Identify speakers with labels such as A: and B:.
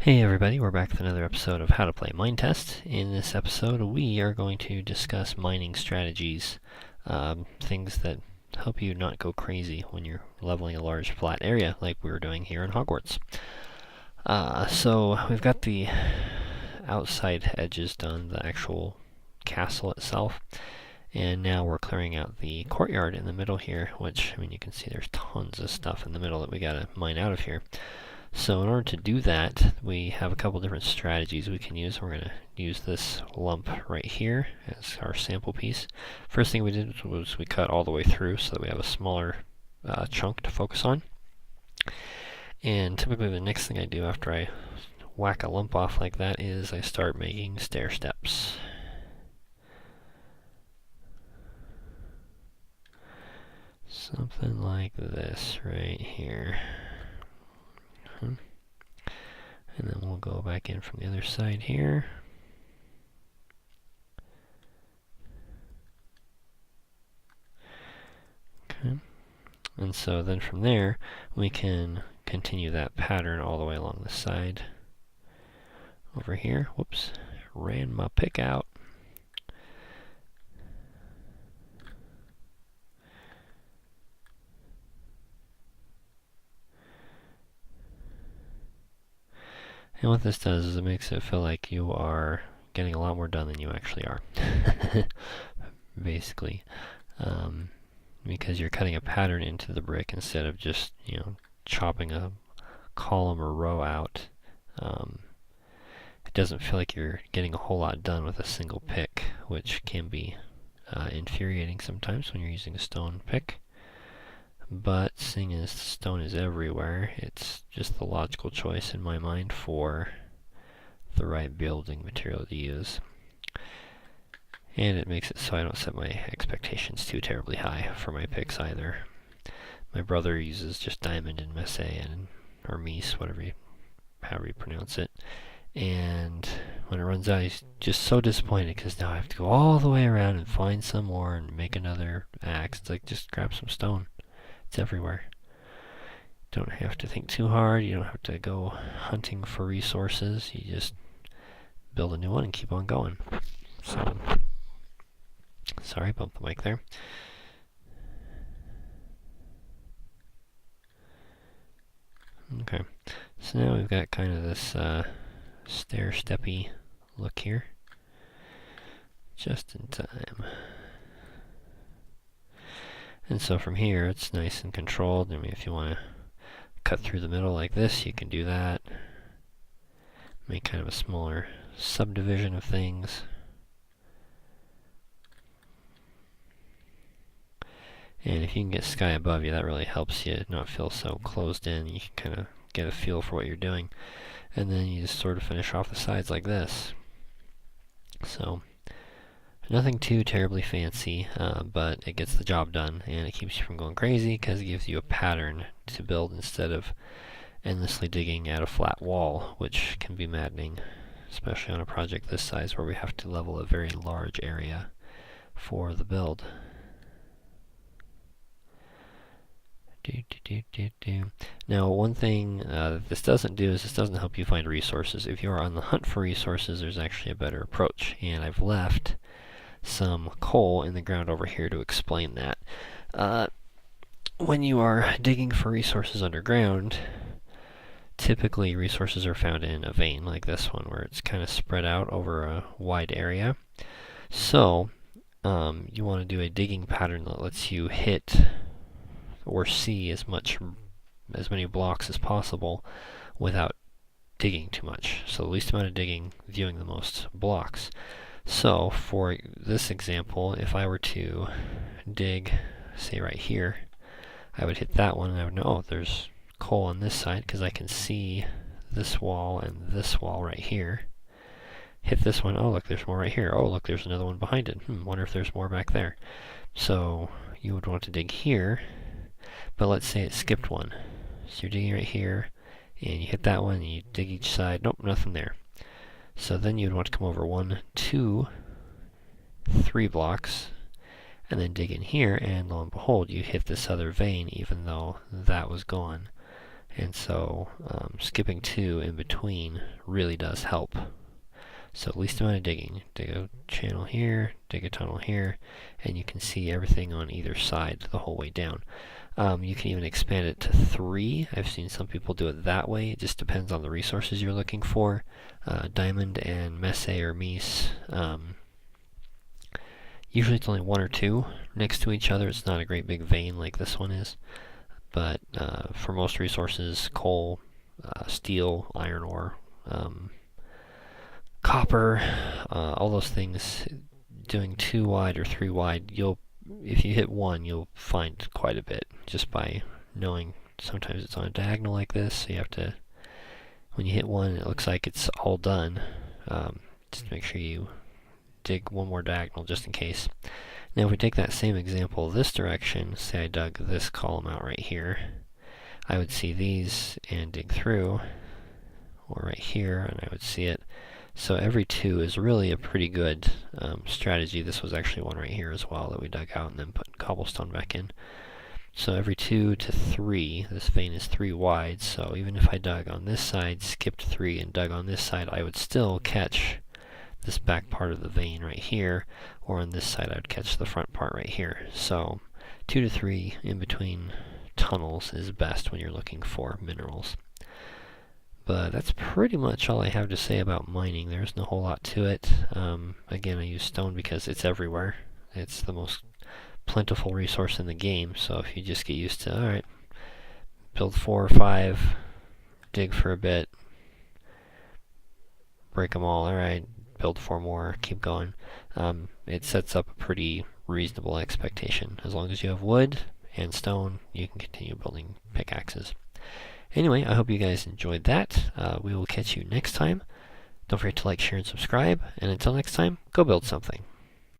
A: Hey everybody, we're back with another episode of How to Play Minetest. In this episode, we are going to discuss mining strategies, things that help you not go crazy when you're leveling a large flat area like we were doing here in Hogwarts. So we've got the outside edges done, the actual castle itself, and now we're clearing out the courtyard in the middle here, which, I mean, you can see there's tons of stuff in the middle that we gotta mine out of here. So in order to do that, we have a couple different strategies we can use. We're going to use this lump right here as our sample piece. First thing we did was we cut all the way through so that we have a smaller chunk to focus on. And typically the next thing I do after I whack a lump off like that is I start making stair steps. Something like this right here. And then we'll go back in from the other side here. Okay. And so then from there, we can continue that pattern all the way along the side. Over here, whoops, ran my pick out. And what this does is it makes it feel like you are getting a lot more done than you actually are. Basically. Because you're cutting a pattern into the brick instead of just, chopping a column or row out. It doesn't feel like you're getting a whole lot done with a single pick, which can be infuriating sometimes when you're using a stone pick. But seeing as stone is everywhere, it's just the logical choice in my mind for the right building material to use. And it makes it so I don't set my expectations too terribly high for my picks either. My brother uses just diamond and messe or mise, however you pronounce it. And when it runs out, he's just so disappointed because now I have to go all the way around and find some more and make another axe. It's like, just grab some stone. It's everywhere. Don't have to think too hard. You don't have to go hunting for resources. You just build a new one and keep on going. So, sorry, bumped the mic there. Okay, so now we've got kind of this stair-steppy look here. Just in time. And so from here, it's nice and controlled. I mean, if you want to cut through the middle like this, you can do that. Make kind of a smaller subdivision of things. And if you can get sky above you, that really helps you not feel so closed in. You can kind of get a feel for what you're doing. And then you just sort of finish off the sides like this. So, nothing too terribly fancy, but it gets the job done, and it keeps you from going crazy because it gives you a pattern to build instead of endlessly digging at a flat wall, which can be maddening, especially on a project this size where we have to level a very large area for the build. Now, one thing that this doesn't do is this doesn't help you find resources. If you're on the hunt for resources, there's actually a better approach, and I've left some coal in the ground over here to explain that. When you are digging for resources underground, typically resources are found in a vein like this one, where it's kind of spread out over a wide area. So, you want to do a digging pattern that lets you hit or see as many blocks as possible without digging too much. So the least amount of digging, viewing the most blocks. So for this example, if I were to dig, say right here, I would hit that one and I would know, oh, there's coal on this side because I can see this wall and this wall right here. Hit this one, oh look, there's more right here. Oh look, there's another one behind it. Wonder if there's more back there. So you would want to dig here, but let's say it skipped one. So you're digging right here, and you hit that one, and you dig each side. Nope, nothing there. So then you'd want to come over 1, 2, 3 blocks, and then dig in here, and lo and behold, you hit this other vein even though that was gone. And so skipping 2 in between really does help. So least amount of digging. Dig a channel here, dig a tunnel here, and you can see everything on either side the whole way down. You can even expand it to 3. I've seen some people do it that way. It just depends on the resources you're looking for. Diamond and messe or mies. Usually it's only 1 or 2 next to each other. It's not a great big vein like this one is. But for most resources, coal, steel, iron ore, copper, all those things, doing 2 wide or 3 wide, if you hit 1, you'll find quite a bit just by knowing. Sometimes it's on a diagonal like this, so you have to, when you hit 1, it looks like it's all done. Just make sure you dig 1 more diagonal just in case. Now if we take that same example this direction, say I dug this column out right here, I would see these and dig through, or right here, and I would see it. So every 2 is really a pretty good strategy. This was actually one right here as well that we dug out and then put cobblestone back in. So every 2 to 3, this vein is 3 wide, so even if I dug on this side, skipped 3, and dug on this side, I would still catch this back part of the vein right here, or on this side I would catch the front part right here. So 2 to 3 in between tunnels is best when you're looking for minerals. But that's pretty much all I have to say about mining. There's no whole lot to it. Again, I use stone because it's everywhere. It's the most plentiful resource in the game, so if you just get used to, alright, build 4 or 5, dig for a bit, break them all, alright, build 4 more, keep going. It sets up a pretty reasonable expectation. As long as you have wood and stone, you can continue building pickaxes. Anyway, I hope you guys enjoyed that. We will catch you next time. Don't forget to like, share, and subscribe. And until next time, go build something.